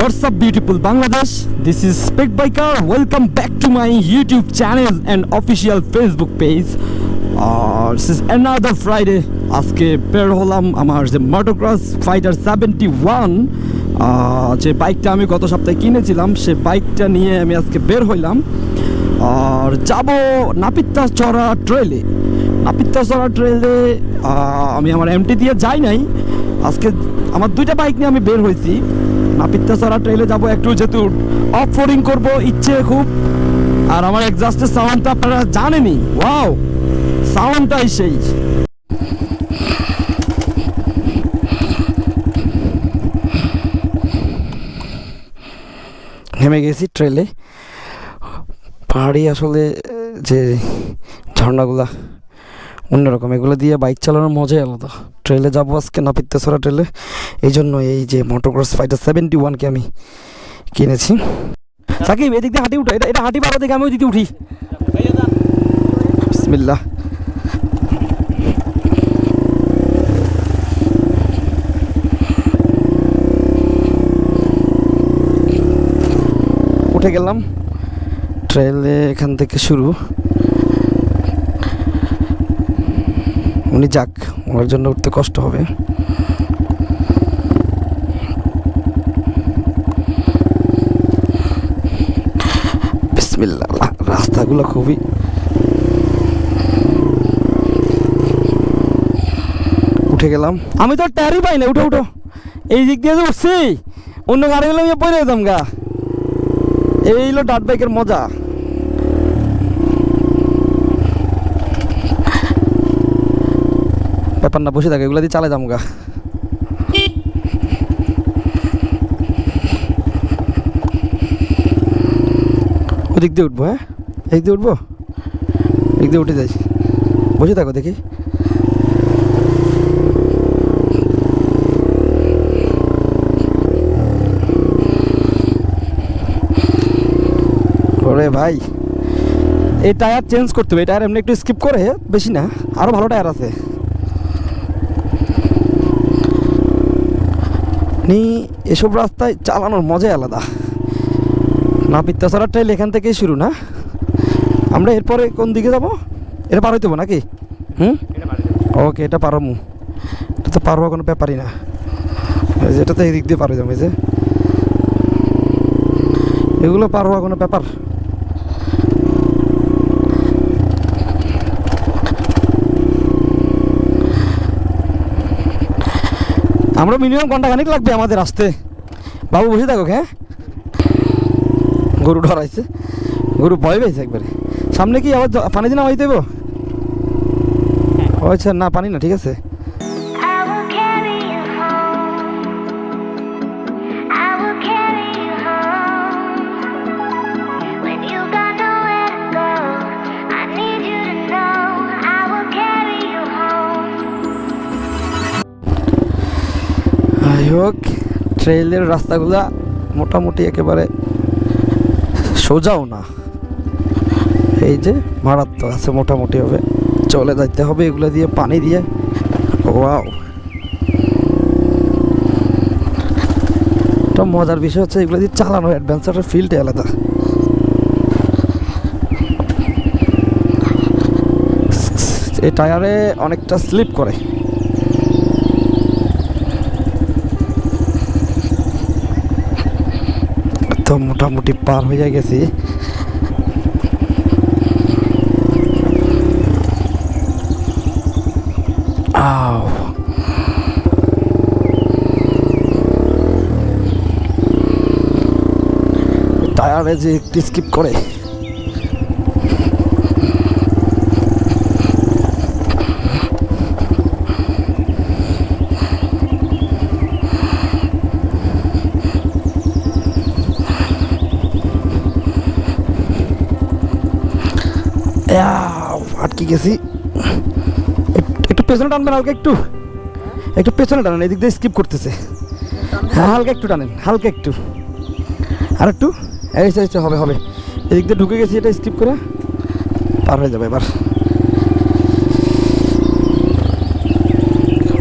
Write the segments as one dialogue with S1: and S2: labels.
S1: What's up, beautiful Bangladesh? This is Spec Biker. Welcome back to my YouTube channel and official Facebook page. This is another Friday. আজকে বের হলাম আমার যে মোটরক্রস fighter 71 যে বাইকটা আমি গত সপ্তাহে কিনেছিলাম, সে বাইকটা নিয়ে আমি আজকে বের হইলাম আর যাব নাপিতাচড়া ট্রেলে। আমি আমার এমটি দিয়ে যাই নাই, আজকে আমার দুইটা বাইক নিয়ে আমি বের হয়েছি। নাপিতাচড়া ট্রেলে যাব, একটু যেহেতু অফ রোডিং করবো ইচ্ছে খুব। আর আমার এক্সস্টের সাউন্ডটা আপনারা জানেনই, ওয়াও সাউন্ডটাই সেই। নেমে গেছি ট্রেলে। পাহাড়ি আসলে যে ঝর্ণাগুলা অন্যরকম, এগুলো দিয়ে বাইক চালানোর মজাই আলাদা। ট্রেলে যাবো আজকে নাপিতাচড়া ট্রেলে, এই জন্য এই যে মোটরক্রস ফাইটার 71কে আমি কিনেছি। সাকিব এদিক দিয়ে হাঁটি উঠো, এটা হাঁটি পারো দেখে আমি ওই দিকে উঠি। বিসমিল্লাহ। উঠে গেলাম ট্রেলে, এখান থেকে শুরু। উনি যাক, ওনার জন্য উঠতে কষ্ট হবে। বিসমিল্লাহ। রাস্তাগুলো খুবই উঠে গেলাম। আমি তো টায়ারই পাই না। উঠো উঠো, এই দিক দিয়ে তো উঠছি, অন্য গাড়িগুলো আমি পড়ে যেতাম গা। এই হলো ডাট বাইকের মজা। ব্যাপার না, বসে থাকে, এগুলো দিয়ে চালাই যাবো গা। ওদিক দিয়ে উঠবো, হ্যাঁ এই দিয়ে উঠবো, এদিক দিয়ে উঠে যাই। বসে থাকো দেখি। ওরে ভাই, এই টায়ার চেঞ্জ করতে হবে। এই টায়ার এমনি একটু স্কিপ করে, বেশি না, আরও ভালো টায়ার আছে। এসব রাস্তায় চালানোর মজাই আলাদা। নাপিতাচড়া ট্রেল এখান থেকেই শুরু না? আমরা এরপরে কোন দিকে যাব? এটা পার হইতে হবে নাকি? ওকে, এটা পারমু। এটা তো পার হওয়া কোনো ব্যাপারই না, এটা তো এই দিক দিয়ে পার হয়ে যাবো। এই যে এগুলো পার হওয়া কোনো ব্যাপার। আমরা মিনিমাম ঘন্টাখানিক লাগবে আমাদের আসতে। বাবু বসে থাকুক, হ্যাঁ। গরু ডরাইছে, গরু ভয় পেয়েছে একবারে। সামনে কি আবার পানি দিয়ে নামাই দেবো? আচ্ছা, না পানি না, ঠিক আছে। হোক, ট্রেলের রাস্তাগুলা মোটামুটি একেবারে সোজাও না, এই যে মারাত্মক আছে মোটামুটি হবে। চলে যাইতে হবে এগুলো দিয়ে, পানি দিয়ে। ওয়াও, একটা মজার বিষয় হচ্ছে এগুলো দিয়ে চালানো, অ্যাডভেঞ্চারের ফিল্ডে আলাদা। এই টায়ারে অনেকটা স্লিপ করে। তো মোটামুটি পার হয়ে গেছি। টায়ারে যে একটু স্কিপ করে। আটকে গেছি। একটু পেছনে টানবেন, হালকা একটু পেছনে টানেন, এদিক দিয়ে স্কিপ করতেছে। হ্যাঁ, হালকা একটু টানেন, হালকা একটু, আর একটু। এই হবে হবে, এদিক দিয়ে ঢুকে গেছি, এটা স্কিপ করে পার হয়ে যাবে এবার।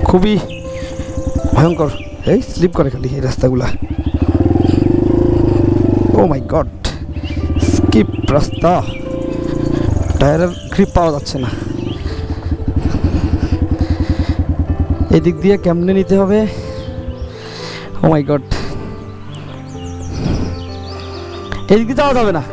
S1: খুবই ভয়ঙ্কর, এই স্লিপ করে খালি এই রাস্তাগুলা। মাই গড, স্কিপ রাস্তা, টায়ারের গ্রিপ পাওয়া যাচ্ছে না। এদিক দিয়ে কেমনে নিতে হবে? ও মাই গড, এদিক দিয়ে যাওয়া যাবে না।